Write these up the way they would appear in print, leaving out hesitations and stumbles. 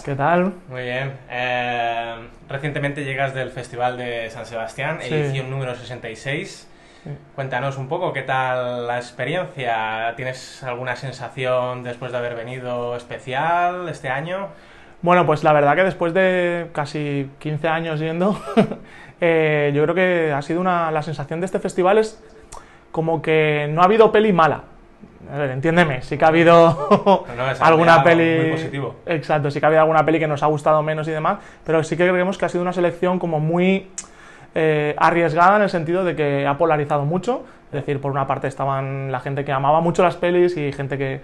¿Qué tal? Muy bien. Recientemente llegas del Festival de San Sebastián, Sí. edición número 66. Sí. Cuéntanos un poco, ¿qué tal la experiencia? ¿Tienes alguna sensación después de haber venido especial este año? Bueno, pues la verdad que después de casi 15 años yendo, yo creo que ha sido la sensación de este festival es como que no ha habido peli mala. A ver, entiéndeme, sí que ha habido No, es alguna algo peli... muy positivo. Exacto, sí que ha habido alguna peli que nos ha gustado menos y demás, pero sí que creemos que ha sido una selección como muy arriesgada en el sentido de que ha polarizado mucho. Es decir, por una parte estaban la gente que amaba mucho las pelis y gente que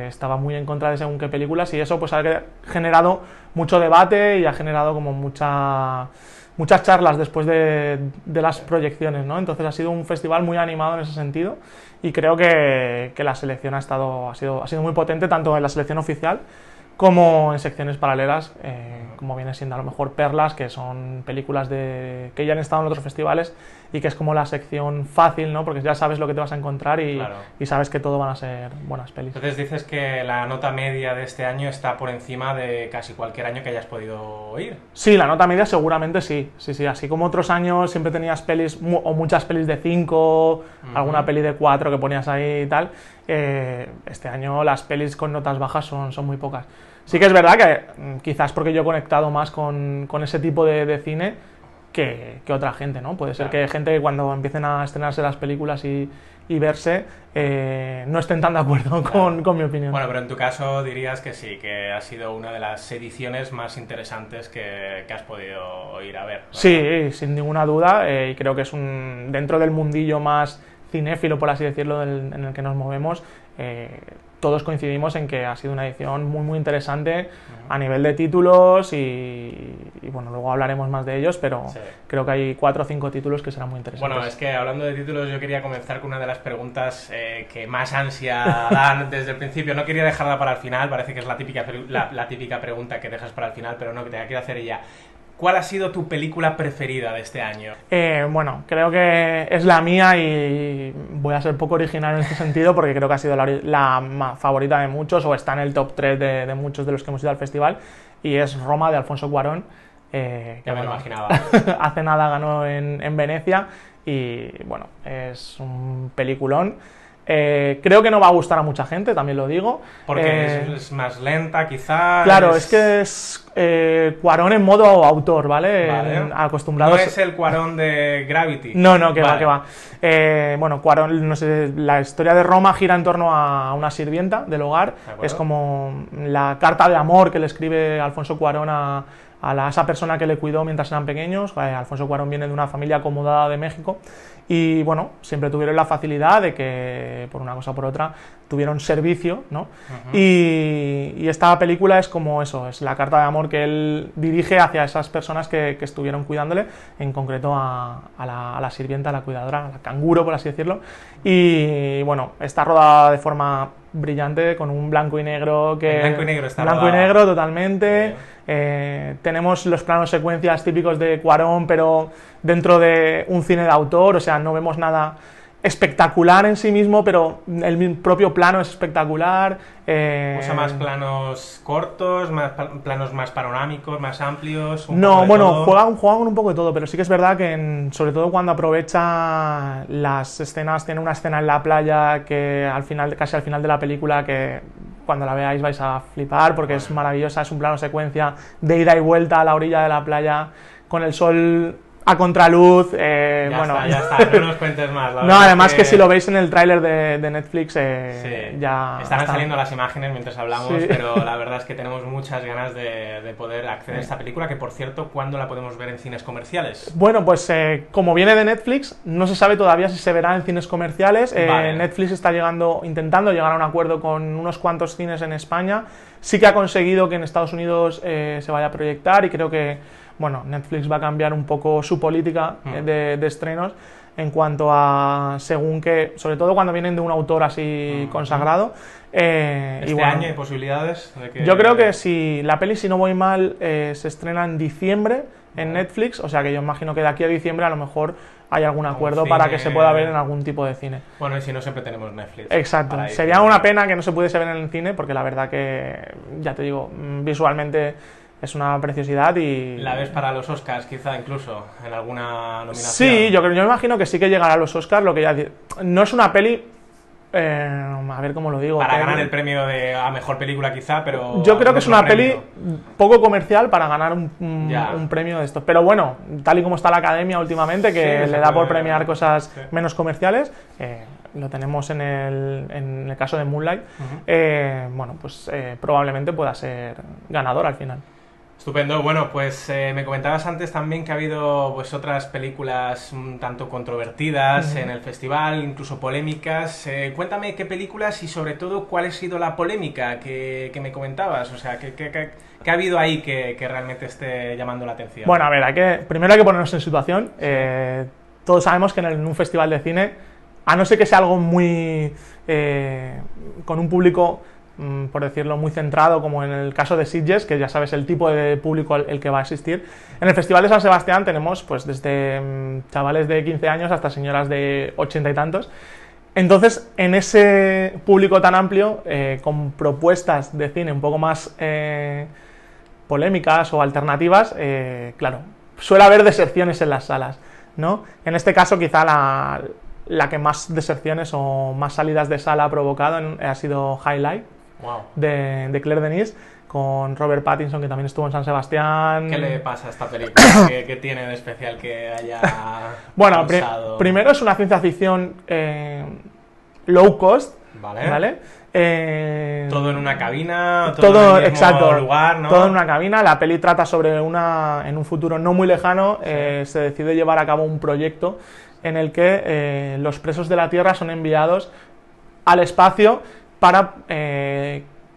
estaba muy en contra de según qué películas, y eso pues ha generado mucho debate y ha generado como muchas charlas después de las proyecciones, ¿no? Entonces ha sido un festival muy animado en ese sentido y creo que la selección ha sido muy potente tanto en la selección oficial como en secciones paralelas, como viene siendo a lo mejor Perlas, que son películas que ya han estado en otros festivales y que es como la sección fácil, ¿no? Porque ya sabes lo que te vas a encontrar Claro. y sabes que todo van a ser buenas pelis. Entonces dices que la nota media de este año está por encima de casi cualquier año que hayas podido ir. Sí, la nota media seguramente sí, así como otros años siempre tenías pelis, o muchas pelis de 5, alguna peli de 4 que ponías ahí y tal, este año las pelis con notas bajas son muy pocas. Sí que es verdad que quizás porque yo he conectado más con ese tipo de cine que otra gente, ¿no? Puede ser Claro. que gente cuando empiecen a estrenarse las películas y verse no estén tan de acuerdo con mi opinión. Bueno, pero en tu caso dirías que sí, que ha sido una de las ediciones más interesantes que has podido ir a ver, ¿verdad? Sí, sin ninguna duda, y creo que es dentro del mundillo más cinéfilo, por así decirlo, en el que nos movemos, todos coincidimos en que ha sido una edición muy muy interesante a nivel de títulos y bueno, luego hablaremos más de ellos, pero Sí. creo que hay 4 o 5 títulos que serán muy interesantes. Bueno, es que hablando de títulos, yo quería comenzar con una de las preguntas que más ansia dan desde el principio. No quería dejarla para el final, parece que es la típica pregunta que dejas para el final, pero no, que te la quiero hacer ya. ¿Cuál ha sido tu película preferida de este año? Bueno, creo que es la mía y voy a ser poco original en este sentido porque creo que ha sido la favorita de muchos o está en el top 3 de muchos de los que hemos ido al festival, y es Roma, de Alfonso Cuarón. Que Ya me lo bueno, imaginaba. hace nada ganó en Venecia y bueno, es un peliculón. Creo que no va a gustar a mucha gente, también lo digo. Porque es más lenta, quizás. Claro, es que es Cuarón en modo autor, ¿vale? Vale. Acostumbrados... No es el Cuarón de Gravity. No, que Vale. va. Bueno, Cuarón, no sé, la historia de Roma gira en torno a una sirvienta del hogar. De acuerdo. Es como la carta de amor que le escribe Alfonso Cuarón a esa persona que le cuidó mientras eran pequeños. Alfonso Cuarón viene de una familia acomodada de México y bueno, siempre tuvieron la facilidad de que por una cosa o por otra tuvieron servicio, ¿no? Y esta película es como eso, es la carta de amor que él dirige hacia esas personas que estuvieron cuidándole, en concreto a la sirvienta, a la cuidadora, a la canguro, por así decirlo. Y bueno, está rodada de forma brillante, con un blanco y negro que... En blanco y negro está Blanco y rodada. negro, totalmente. Tenemos los planos secuencias típicos de Cuarón, pero dentro de un cine de autor, o sea, no vemos nada espectacular en sí mismo, pero el propio plano es espectacular. Usa más planos cortos, planos más panorámicos, más amplios. Un poco No, de bueno, todo. juegan con un poco de todo, pero sí que es verdad que sobre todo cuando aprovecha las escenas, tiene una escena en la playa que casi al final de la película, que cuando la veáis vais a flipar porque es maravillosa, es un plano secuencia de ida y vuelta a la orilla de la playa con el sol a contraluz, Ya está, no nos cuentes más. La No, verdad además es que si lo veis en el tráiler de Netflix, Sí. ya Estarán está. saliendo las imágenes mientras hablamos, Sí. pero la verdad es que tenemos muchas ganas de poder acceder a esta película, que por cierto, ¿cuándo la podemos ver en cines comerciales? Bueno, pues como viene de Netflix, no se sabe todavía si se verá en cines comerciales. Vale. Netflix está intentando llegar a un acuerdo con unos cuantos cines en España. Sí que ha conseguido que en Estados Unidos se vaya a proyectar, y creo que bueno, Netflix va a cambiar un poco su política de estrenos en cuanto a según que, sobre todo cuando vienen de un autor así consagrado. ¿Este y bueno, año hay posibilidades de que... yo creo que si la peli, si no voy mal, se estrena en diciembre en Netflix, o sea que yo imagino que de aquí a diciembre a lo mejor hay algún acuerdo para que se pueda ver en algún tipo de cine. Bueno, y si no, siempre tenemos Netflix. Exacto. Sería una pena que no se pudiese ver en el cine, porque la verdad que, ya te digo, visualmente es una preciosidad y... ¿La ves para los Oscars, quizá, incluso, en alguna nominación? Sí, yo me imagino que sí que llegará a los Oscars, lo que ya... No es una peli... a ver cómo lo digo. Para ganar el premio a mejor película, quizá, pero... Yo creo que es una peli poco comercial para ganar un premio de estos. Pero bueno, tal y como está la academia últimamente, que le da por premiar cosas menos comerciales, lo tenemos en el caso de Moonlight, bueno, pues probablemente pueda ser ganador al final. Estupendo. Bueno, pues me comentabas antes también que ha habido pues otras películas un tanto controvertidas en el festival, incluso polémicas. Cuéntame qué películas y sobre todo cuál ha sido la polémica que me comentabas. O sea, ¿qué ha habido ahí que realmente esté llamando la atención? Bueno, a ver, primero hay que ponernos en situación. Todos sabemos que en un festival de cine, a no ser que sea algo muy... con un público... por decirlo, muy centrado, como en el caso de Sitges, que ya sabes el tipo de público el que va a asistir. En el Festival de San Sebastián tenemos pues desde chavales de 15 años hasta señoras de 80 y tantos. Entonces, en ese público tan amplio, con propuestas de cine un poco más polémicas o alternativas, claro, suele haber deserciones en las salas, ¿no? En este caso, quizá la que más deserciones o más salidas de sala ha provocado ha sido Highlight, de Claire Denis, con Robert Pattinson, que también estuvo en San Sebastián. ¿Qué le pasa a esta película? ¿Qué tiene de especial que haya bueno, primero es una ciencia ficción low cost, ¿vale? Todo en una cabina, todo en el mismo lugar, ¿no? Todo en una cabina. La peli trata sobre en un futuro no muy lejano, se decide llevar a cabo un proyecto en el que los presos de la Tierra son enviados al espacio para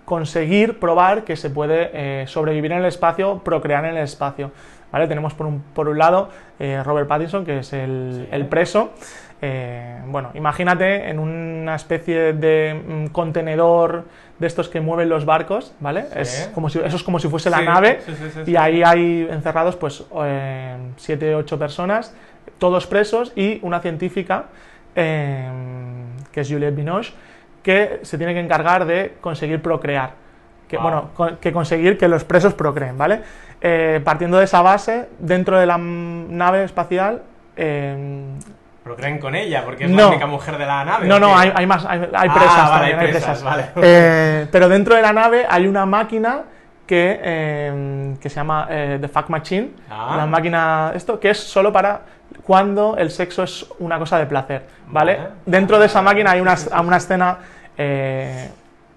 conseguir probar que se puede sobrevivir en el espacio, procrear en el espacio, ¿vale? Tenemos por un lado Robert Pattinson, que es el preso. Bueno, imagínate en una especie de contenedor de estos que mueven los barcos, ¿vale? Eso es como si fuese la nave, y ahí hay encerrados pues 7 u 8 personas, todos presos, y una científica que es Juliette Binoche, que se tiene que encargar de conseguir procrear, que conseguir que los presos procreen, ¿vale? Partiendo de esa base, dentro de la nave espacial... ¿Procreen con ella? Porque es la única mujer de la nave. No, hay más, hay presas también, hay presas. Vale. Pero dentro de la nave hay una máquina que se llama The Fuck Machine, la máquina que es solo para cuando el sexo es una cosa de placer, ¿vale? Dentro de esa máquina hay una escena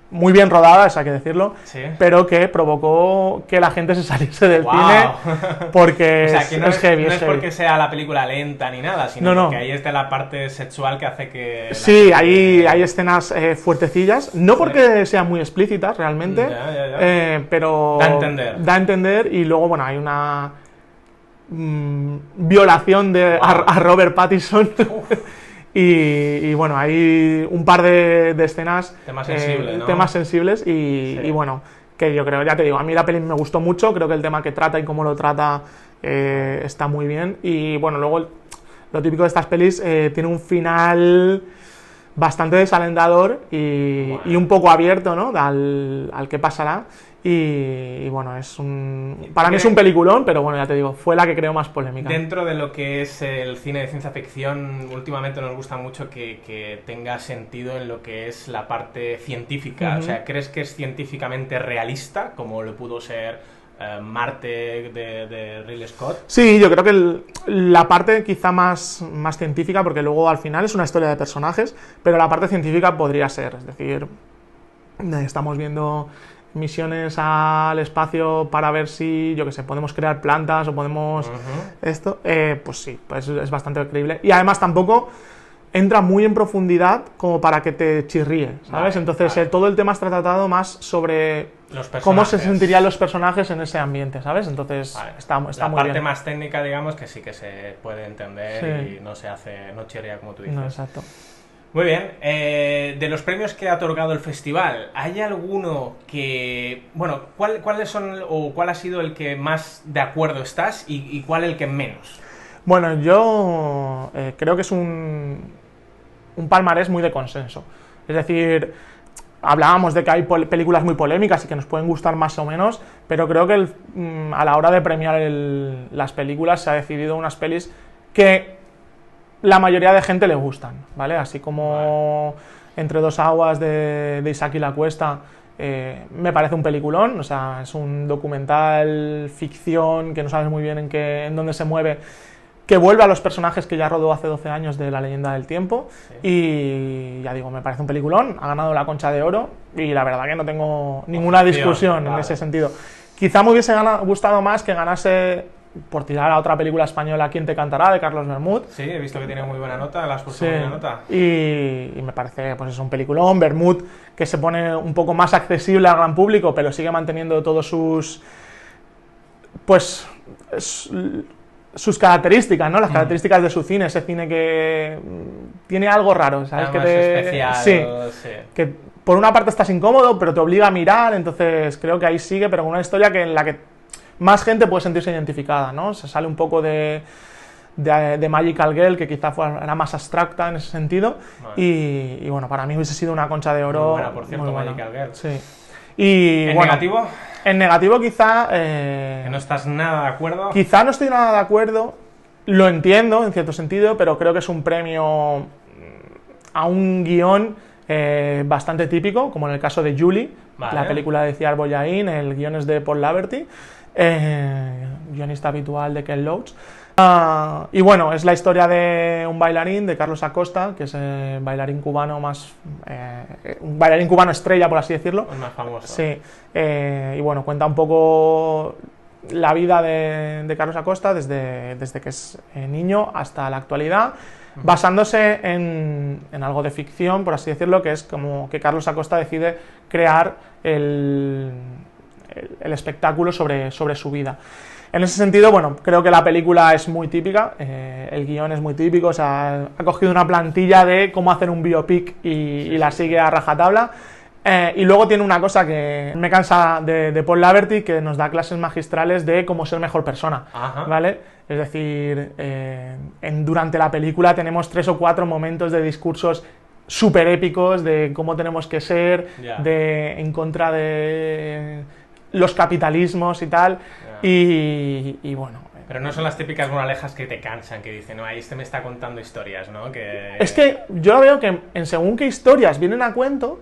muy bien rodada, eso hay que decirlo, pero que provocó que la gente se saliese del cine, porque o sea, que no es heavy. No es porque sea la película lenta ni nada, sino porque ahí está la parte sexual que hace que... Sí, hay escenas fuertecillas, no porque sean muy explícitas realmente, pero... Da a entender, y luego, bueno, hay una... violación a Robert Pattinson. Y bueno, hay un par de escenas, temas sensibles y bueno, que yo creo, ya te digo, a mí la peli me gustó mucho, creo que el tema que trata y cómo lo trata está muy bien. Y bueno, luego lo típico de estas pelis, tiene un final bastante desalentador y un poco abierto, ¿no? al que pasará. Y bueno, para mí es un peliculón, pero bueno, ya te digo, fue la que creo más polémica. Dentro de lo que es el cine de ciencia ficción, últimamente nos gusta mucho que tenga sentido en lo que es la parte científica. O sea, ¿crees que es científicamente realista, como lo pudo ser Marte de Ridley Scott? Sí, yo creo que la parte quizá más científica, porque luego al final es una historia de personajes, pero la parte científica podría ser, es decir, estamos viendo misiones al espacio para ver si, yo que sé, podemos crear plantas o podemos pues sí, pues es bastante creíble, y además tampoco entra muy en profundidad como para que te chirríe, ¿sabes? Entonces todo el tema está tratado más sobre cómo se sentirían los personajes en ese ambiente, ¿sabes? Entonces está muy bien. La parte más técnica, digamos, que sí que se puede entender y no chirría como tú dices. No, exacto. Muy bien, de los premios que ha otorgado el festival, ¿hay alguno que... Bueno, ¿cuáles son o cuál ha sido el que más de acuerdo estás y cuál el que menos? Bueno, yo creo que es un palmarés muy de consenso. Es decir, hablábamos de que hay películas muy polémicas y que nos pueden gustar más o menos, pero creo que a la hora de premiar las películas se ha decidido unas pelis que la mayoría de gente le gustan, ¿vale? Así como Entre dos aguas de Isaac y la Cuesta, me parece un peliculón, o sea, es un documental, ficción, que no sabes muy bien en dónde se mueve, que vuelve a los personajes que ya rodó hace 12 años de La leyenda del tiempo, y ya digo, me parece un peliculón, ha ganado la Concha de Oro, y la verdad que no tengo ninguna discusión en ese sentido. Quizá me hubiese gustado más que ganase, por tirar a otra película española, ¿Quién te cantará?, de Carlos Bermud. Sí, he visto que tiene muy buena nota, la has puesto muy buena nota. Y me parece, pues es un peliculón. Bermud, que se pone un poco más accesible al gran público, pero sigue manteniendo todos sus, pues, sus características, ¿no? Las características de su cine, ese cine que tiene algo raro, ¿sabes? Algo especial. Sí, que por una parte estás incómodo, pero te obliga a mirar, entonces creo que ahí sigue, pero con una historia en la que más gente puede sentirse identificada, ¿no? Se sale un poco de Magical Girl, que quizá era más abstracta en ese sentido, y bueno, para mí hubiese sido una Concha de Oro. Muy buena, por cierto, Magical Girl. Sí. Y, ¿En bueno, negativo? En negativo quizá... ¿Que no estás nada de acuerdo? Quizá no estoy nada de acuerdo, lo entiendo en cierto sentido, pero creo que es un premio a un guión bastante típico, como en el caso de Julie, la película de Ciar Boyain, el guión es de Paul Laverty, guionista habitual de Ken Loach. Y bueno, es la historia de un bailarín, de Carlos Acosta, que es bailarín cubano un bailarín cubano estrella, por así decirlo. El más famoso. Sí. Y bueno, cuenta un poco la vida de Carlos Acosta desde que es niño hasta la actualidad, basándose en algo de ficción, por así decirlo, que es como que Carlos Acosta decide crear el espectáculo sobre su vida. En ese sentido, bueno, creo que la película es muy típica, el guión es muy típico, o sea, ha cogido una plantilla de cómo hacer un biopic y la sigue a rajatabla. Y luego tiene una cosa que me cansa de Paul Laverty, que nos da clases magistrales de cómo ser mejor persona, ¿vale? Es decir, durante la película tenemos 3 o 4 momentos de discursos súper épicos de cómo tenemos que ser, en contra de los capitalismos y tal, y bueno... Pero no son las típicas moralejas que te cansan, que dicen, no, ahí me está contando historias, ¿no? Es que yo veo que en según qué historias vienen a cuento,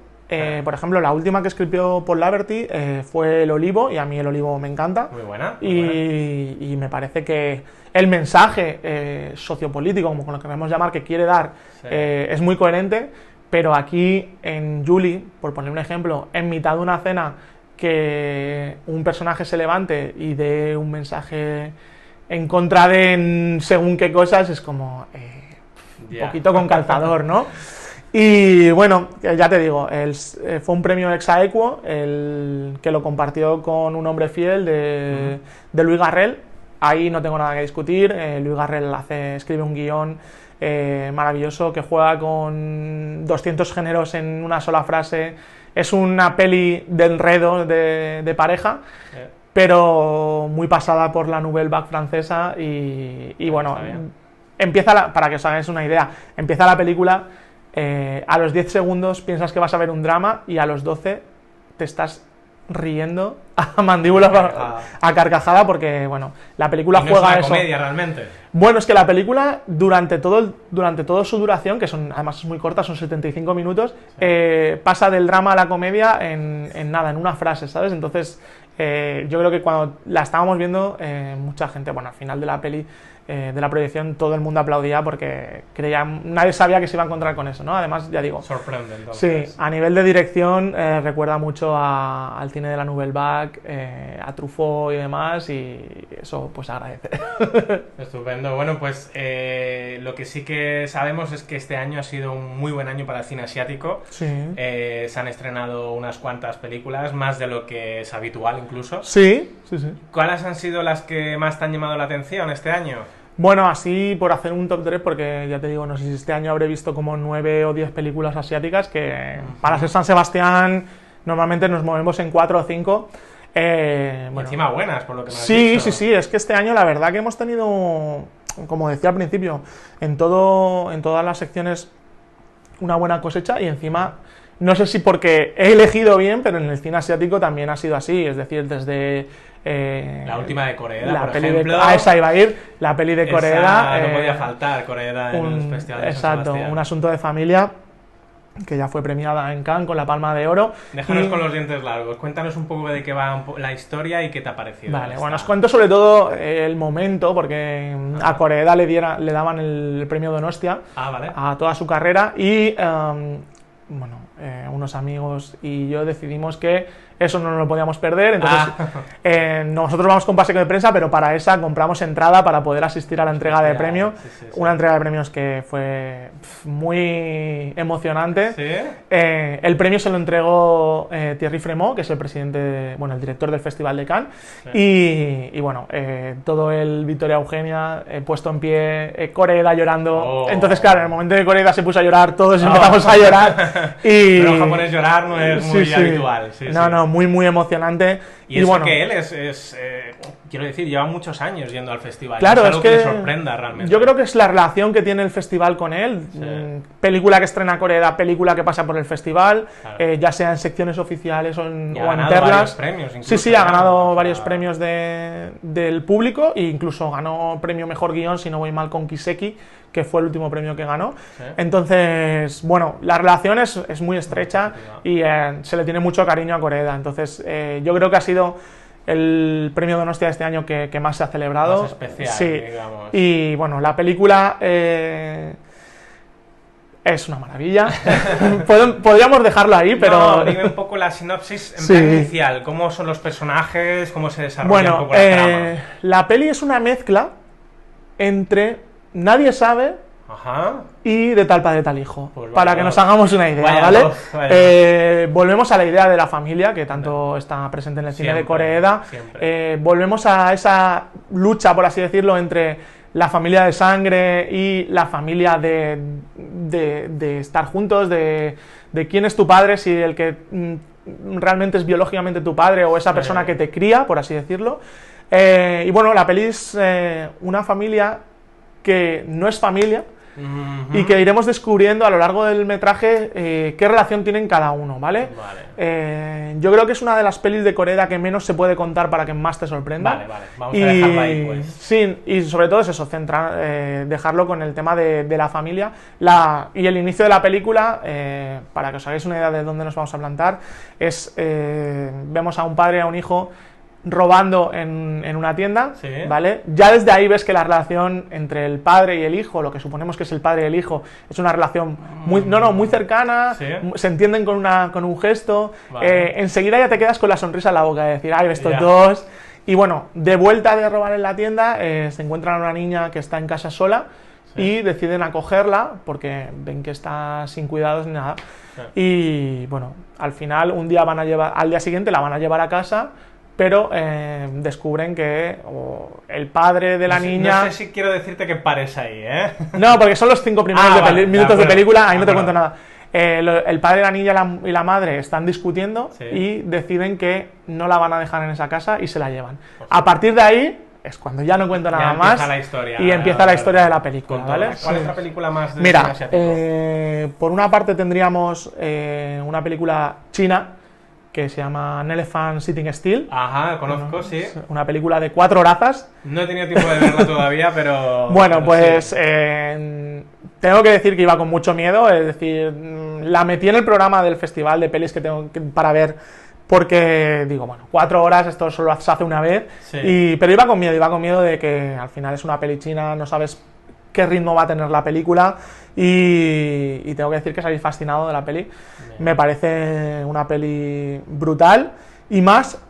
por ejemplo, la última que escribió Paul Laverty fue El Olivo, y a mí El Olivo me encanta. Muy buena. Y me parece que el mensaje sociopolítico, como lo queremos llamar, que quiere dar, es muy coherente, pero aquí en Julie, por poner un ejemplo, en mitad de una cena, que un personaje se levante y dé un mensaje en contra de según qué cosas, es como un poquito con calzador, ¿no? Y bueno, ya te digo, fue un premio ex aequo, que lo compartió con Un hombre fiel de Louis Garrel. Ahí no tengo nada que discutir. Louis Garrel escribe un guión maravilloso que juega con 200 géneros en una sola frase. Es una peli de enredo de pareja, pero muy pasada por la Nouvelle Vague francesa y bueno, para que os hagáis una idea, empieza la película, a los 10 segundos piensas que vas a ver un drama y a los 12 te estás riendo a mandíbula a carcajada porque, bueno, la película juega es eso. Comedia, realmente. Bueno, es que la película, durante toda su duración, que además es muy corta, son 75 minutos, pasa del drama a la comedia en nada, en una frase, ¿sabes? Entonces, yo creo que cuando la estábamos viendo, mucha gente, bueno, al final de la peli, de la proyección, todo el mundo aplaudía porque nadie sabía que se iba a encontrar con eso, ¿no? Además, ya digo... Sorprende, entonces. Sí, a nivel de dirección recuerda mucho al cine de la Nouvelle Vague, a Truffaut y demás, y eso pues agradece. Estupendo. Bueno, pues lo que sí que sabemos es que este año ha sido un muy buen año para el cine asiático. Sí. Se han estrenado unas cuantas películas, más de lo que es habitual incluso. Sí. ¿Cuáles han sido las que más te han llamado la atención este año? Bueno, así por hacer un top 3, porque ya te digo, no sé si este año habré visto como 9 o 10 películas asiáticas, que para ser San Sebastián normalmente nos movemos en 4 o 5. Bueno, encima buenas, por lo que me has dicho. Sí, es que este año la verdad que hemos tenido como decía al principio, en todas las secciones una buena cosecha y encima, no sé si porque he elegido bien, pero en el cine asiático también ha sido así, es decir, desde... la última de Koreeda, la por peli ejemplo. esa iba a ir, la peli de Koreeda. No podía faltar Koreeda en el Festival de San Exacto, Sebastián. un asunto de familia que ya fue premiada en Cannes con la Palma de Oro. Déjanos con los dientes largos, cuéntanos un poco de qué va la historia y qué te ha parecido. Vale, bueno, os cuento sobre todo el momento, porque a Koreeda le daban el premio Donostia vale. a toda su carrera y, unos amigos y yo decidimos que eso no nos lo podíamos perder, entonces nosotros vamos con pase de prensa, pero para esa compramos entrada para poder asistir a la entrega de premio, una entrega de premios que fue muy emocionante. ¿Sí? El premio se lo entregó Thierry Fremont, que es el presidente, el director del Festival de Cannes, sí. y todo el Victoria Eugenia puesto en pie, Koreeda llorando, entonces claro, en el momento que Koreeda se puso a llorar, todos empezamos a llorar. Pero en japonés llorar no es muy habitual. No, muy emocionante. Y eso que él quiero decir, lleva muchos años yendo al festival. Claro, es algo que le sorprenda realmente. Yo creo que es la relación que tiene el festival con él. Sí. Película que estrena Koreeda, película que pasa por el festival, claro. Ya sea en secciones oficiales o en varios premios. Incluso, sí, ha ganado varios premios del público e incluso ganó premio Mejor Guión, si no voy mal, con Kiseki, que fue el último premio que ganó. Sí. Entonces, la relación es muy estrecha y se le tiene mucho cariño a Koreeda. Entonces, yo creo que ha sido el premio Donostia de este año que más se ha celebrado. Más especial, sí. Digamos. Y la película es una maravilla. Podríamos dejarlo ahí, pero... No, dime un poco la sinopsis en plan inicial. ¿Cómo son los personajes? ¿Cómo se desarrolla un poco la trama? La peli es una mezcla entre Nadie sabe y De tal padre tal hijo, pues para que nos hagamos una idea, ¿vale? Volvemos a la idea de la familia, que tanto está presente en el cine de Koreeda. Volvemos a esa lucha, por así decirlo, entre la familia de sangre y la familia de estar juntos, de quién es tu padre, si el que realmente es biológicamente tu padre o esa persona que te cría, por así decirlo. Y la peli es una familia que no es familia y que iremos descubriendo a lo largo del metraje qué relación tienen cada uno, ¿vale? Yo creo que es una de las pelis de Koreeda que menos se puede contar para que más te sorprenda. Vale, vamos a dejarlo ahí, pues. Sí, y sobre todo es eso, dejarlo con el tema de la familia. Y el inicio de la película, para que os hagáis una idea de dónde nos vamos a plantar, vemos a un padre y a un hijo robando en una tienda, ¿vale? Ya desde ahí ves que la relación entre el padre y el hijo, lo que suponemos que es el padre y el hijo, es una relación muy cercana, se entienden con un gesto, enseguida ya te quedas con la sonrisa en la boca de decir, ay, estos dos. Y de vuelta de robar en la tienda, se encuentran a una niña que está en casa sola y deciden acogerla porque ven que está sin cuidados ni nada. Y al final al día siguiente la van a llevar a casa, pero descubren que el padre de la niña... No sé si quiero decirte que pares ahí, ¿eh? No, porque son los 5 primeros minutos de película, ahí no te cuento nada. El padre de la niña y la madre están discutiendo y deciden que no la van a dejar en esa casa y se la llevan. A partir de ahí es cuando ya no cuento nada más la historia, y empieza la historia de la película, ¿vale? ¿Cuál es la película más de Mira, cine asiático? Por una parte tendríamos una película china que se llama An Elephant Sitting Still. Ajá, conozco, sí. Una película de 4 horazas. No he tenido tiempo de verla todavía, pero... Tengo que decir que iba con mucho miedo, es decir, la metí en el programa del festival de pelis que tengo para ver, porque digo, 4 horas, esto solo se hace una vez, pero iba con miedo de que al final es una peli china, no sabes qué ritmo va a tener la película y tengo que decir que salí fascinado de la peli. Me parece una peli brutal y más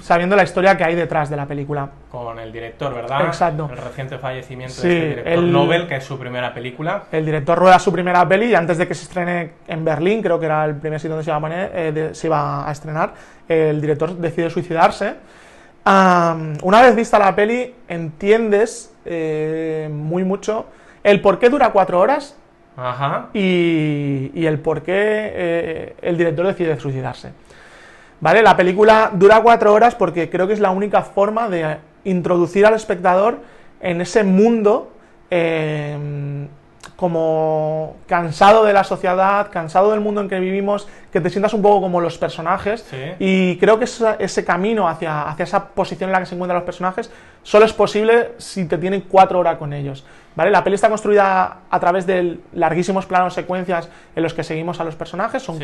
sabiendo la historia que hay detrás de la película. Con el director, ¿verdad? Exacto. El reciente fallecimiento de este director Nobel, que es su primera película. El director rueda su primera peli y antes de que se estrene en Berlín, creo que era el primer sitio donde se iba a estrenar, el director decide suicidarse. Una vez vista la peli, entiendes mucho el por qué dura 4 horas y el por qué el director decide suicidarse. ¿Vale? La película dura 4 horas porque creo que es la única forma de introducir al espectador en ese mundo como cansado de la sociedad, cansado del mundo en que vivimos, que te sientas un poco como los personajes. Sí. Y creo que ese camino hacia esa posición en la que se encuentran los personajes solo es posible si te tienen 4 horas con ellos, ¿vale? La peli está construida a través de larguísimos planos secuencias en los que seguimos a los personajes, son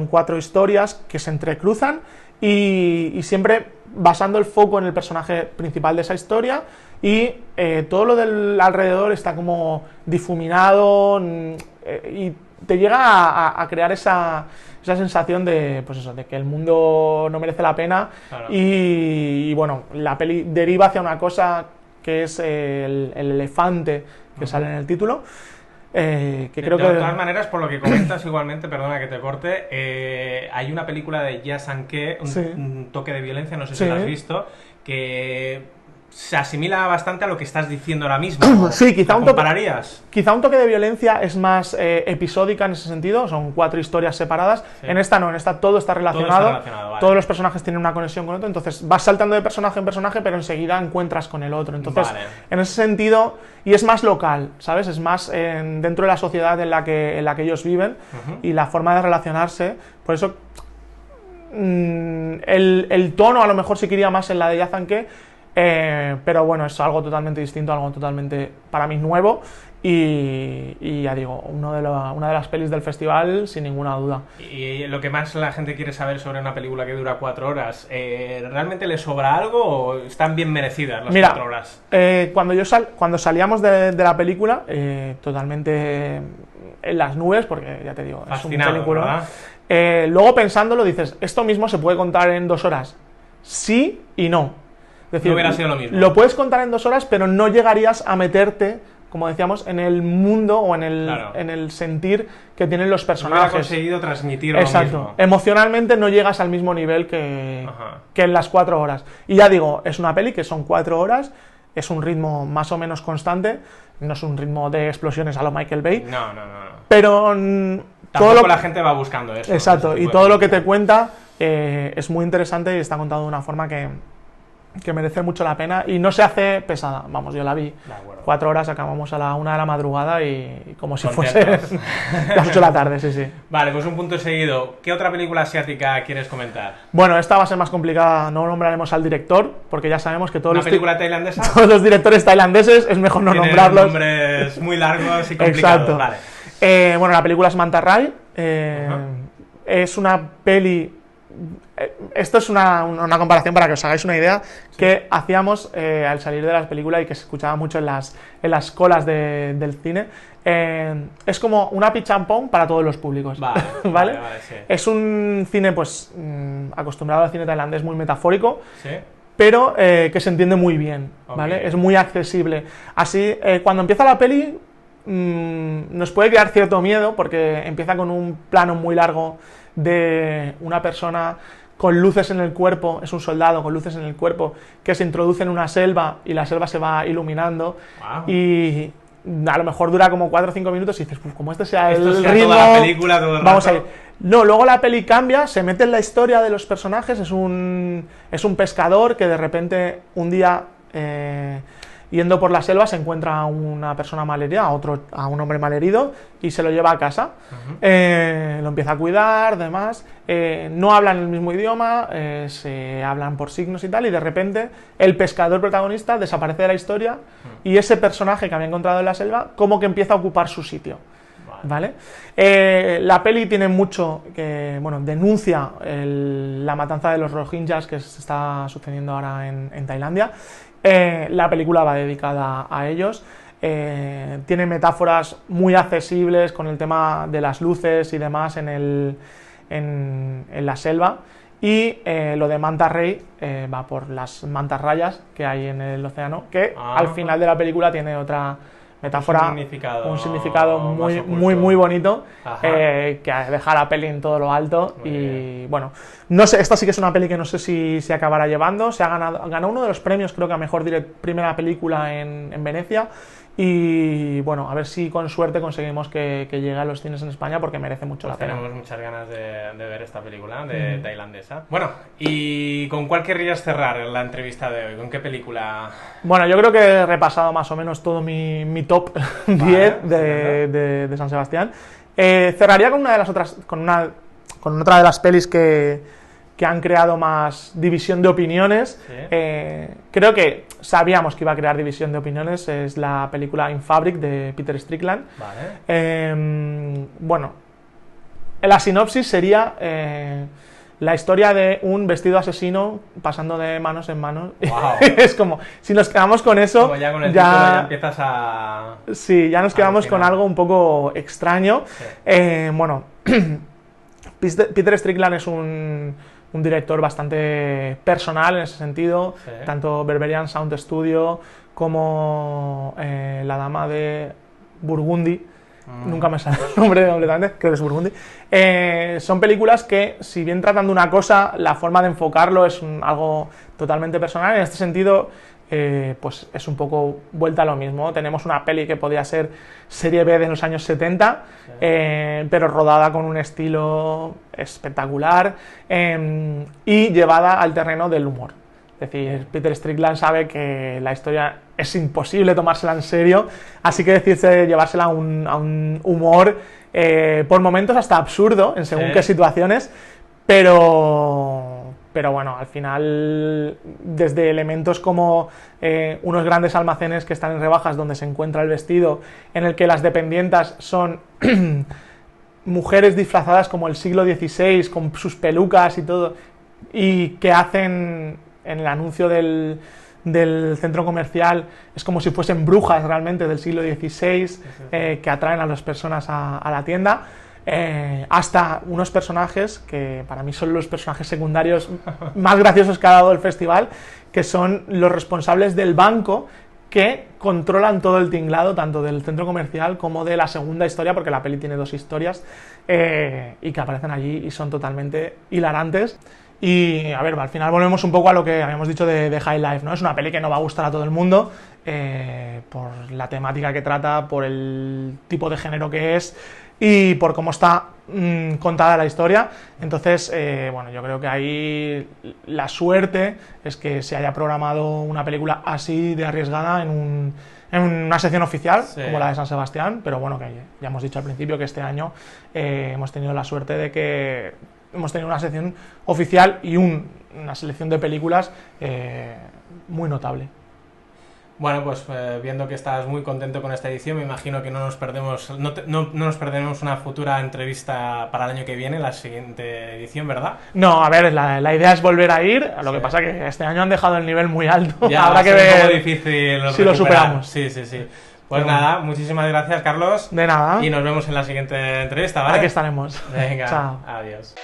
cuatro historias que se entrecruzan y siempre basando el foco en el personaje principal de esa historia, y todo lo del alrededor está como difuminado, y te llega a crear esa sensación de, pues eso, de que el mundo no merece la pena. Claro. Y bueno, la peli deriva hacia una cosa que es el elefante que sale en el título. Creo de todas maneras, por lo que comentas igualmente, perdona que te corte, hay una película de Ya Sanke, un toque de violencia, no sé si la has visto, que se asimila bastante a lo que estás diciendo ahora mismo. Sí, quizá un toque de violencia es más episódica en ese sentido, son 4 historias separadas. Sí. En esta no, en esta todo está relacionado, vale. Todos los personajes tienen una conexión con otro, entonces vas saltando de personaje en personaje, pero enseguida encuentras con el otro. Entonces, vale. En ese sentido, y es más local, ¿sabes? Es más dentro de la sociedad en la que ellos viven, y la forma de relacionarse. Por eso el tono a lo mejor sí que iría más en la de Ya Sanke. Pero bueno, es algo totalmente distinto, algo totalmente para mí nuevo, y ya digo, una de las pelis del festival sin ninguna duda. Y lo que más la gente quiere saber sobre una película que dura 4 horas, ¿realmente le sobra algo o están bien merecidas las 4 horas? Cuando salíamos de la película, totalmente en las nubes, porque ya te digo, fascinado, es un película. Luego pensándolo dices, esto mismo se puede contar en 2 horas, sí y no. Es decir, no hubiera sido lo mismo. Lo puedes contar en 2 horas, pero no llegarías a meterte, como decíamos, en el mundo o en el sentir que tienen los personajes. No hubiera conseguido transmitir Exacto. Lo mismo. Emocionalmente no llegas al mismo nivel que en las 4 horas. Y ya digo, es una peli que son 4 horas, es un ritmo más o menos constante, no es un ritmo de explosiones a lo Michael Bay. No. Pero tampoco la gente va buscando eso. Exacto, y todo lo que te cuenta es muy interesante y está contado de una forma que merece mucho la pena y no se hace pesada. Vamos, yo la vi 4 horas, acabamos a la 1 de la madrugada y como si fuese las 8 de la tarde, sí. Vale, pues un punto seguido. ¿Qué otra película asiática quieres comentar? Bueno, esta va a ser más complicada, no nombraremos al director, porque ya sabemos que todos película tailandesa? Todos los directores tailandeses es mejor no nombrarlos. Nombres muy largos y complicados. Exacto. Vale. Bueno, la película es Manta Ray. Es una peli... Esto es una comparación para que os hagáis una idea que hacíamos al salir de las películas y que se escuchaba mucho en las colas del cine. Es como una pichampón para todos los públicos. ¿Vale? Sí. Es un cine pues acostumbrado al cine tailandés muy metafórico, ¿sí? Pero que se entiende muy bien, ¿vale? Es muy accesible. Así, cuando empieza la peli nos puede crear cierto miedo porque empieza con un plano muy largo de una persona con luces en el cuerpo, es un soldado con luces en el cuerpo que se introduce en una selva y la selva se va iluminando. Wow. Y a lo mejor dura como 4 o 5 minutos y dices, como este sea el ritmo, toda la película, todo el vamos rato. a ir. No, luego la peli cambia, se mete en la historia de los personajes, es un pescador que de repente un día yendo por la selva se encuentra a una persona malherida, a un hombre malherido y se lo lleva a casa. Lo empieza a cuidar, demás. No hablan el mismo idioma, se hablan por signos y tal, y de repente el pescador protagonista desaparece de la historia y ese personaje que había encontrado en la selva como que empieza a ocupar su sitio. ¿Vale? La peli tiene mucho que, bueno, denuncia la matanza de los Rohingyas que se está sucediendo ahora en Tailandia. La película va dedicada a ellos. Tiene metáforas muy accesibles con el tema de las luces y demás en la selva. Y lo de Manta Ray va por las mantas rayas que hay en el océano, que al final de la película tiene otra metáfora, un significado muy bonito, que deja la peli en todo lo alto. Muy bien. Bueno, no sé, esta sí que es una peli que no sé si se acabará llevando. Ganó uno de los premios, creo que a mejor primera película en Venecia, Y bueno, a ver si con suerte conseguimos que llegue a los cines en España porque merece mucho la pena. Tenemos muchas ganas de ver esta película de tailandesa. Bueno, ¿y con cuál querrías cerrar la entrevista de hoy? ¿Con qué película? Bueno, yo creo que he repasado más o menos todo mi top 10 de San Sebastián. Cerraría con una de las otras, con otra de las pelis que han creado más división de opiniones. Sí. Creo que sabíamos que iba a crear división de opiniones. Es la película In Fabric de Peter Strickland. Vale. Bueno, la sinopsis sería la historia de un vestido asesino pasando de manos en manos. Wow. Es como, si nos quedamos con eso, como ya con el título ya empiezas a... Sí, ya nos quedamos con algo un poco extraño. Sí. Bueno, Peter Strickland es un director bastante personal en ese sentido, sí. Tanto Berberian Sound Studio como La Dama de Burgundy, nunca me sale el nombre completamente, creo que es Burgundy, son películas que, si bien tratan de una cosa, la forma de enfocarlo es algo totalmente personal. En este sentido, pues es un poco vuelta a lo mismo. Tenemos una peli que podía ser serie B de los años 70, sí. Pero rodada con un estilo espectacular y llevada al terreno del humor. Es decir, Peter Strickland sabe que la historia es imposible tomársela en serio, así que decide llevársela a un humor por momentos hasta absurdo en según qué situaciones, pero bueno, al final, desde elementos como unos grandes almacenes que están en rebajas donde se encuentra el vestido, en el que las dependientas son mujeres disfrazadas como el siglo XVI, con sus pelucas y todo, y que hacen en el anuncio del centro comercial, es como si fuesen brujas realmente del siglo XVI, que atraen a las personas a la tienda. Hasta unos personajes que para mí son los personajes secundarios más graciosos que ha dado el festival, que son los responsables del banco que controlan todo el tinglado, tanto del centro comercial como de la segunda historia, porque la peli tiene dos historias, y que aparecen allí y son totalmente hilarantes. Y a ver, al final volvemos un poco a lo que habíamos dicho de High Life, ¿no? Es una peli que no va a gustar a todo el mundo, por la temática que trata, por el tipo de género que es y por cómo está contada la historia. Entonces, bueno, yo creo que ahí la suerte es que se haya programado una película así de arriesgada en una sección oficial, sí, como la de San Sebastián, pero bueno, que ya hemos dicho al principio que este año hemos tenido la suerte de que hemos tenido una sección oficial y una selección de películas muy notable. Bueno, pues viendo que estás muy contento con esta edición, me imagino que no nos perdemos una futura entrevista para el año que viene, la siguiente edición, ¿verdad? No, a ver, la idea es volver a ir, lo que pasa que este año han dejado el nivel muy alto, ya habrá que ver un poco difícil si lo superamos. Sí. Pues nada, muchísimas gracias, Carlos. De nada. Y nos vemos en la siguiente entrevista, ¿vale? Aquí estaremos. Venga, chao. Adiós.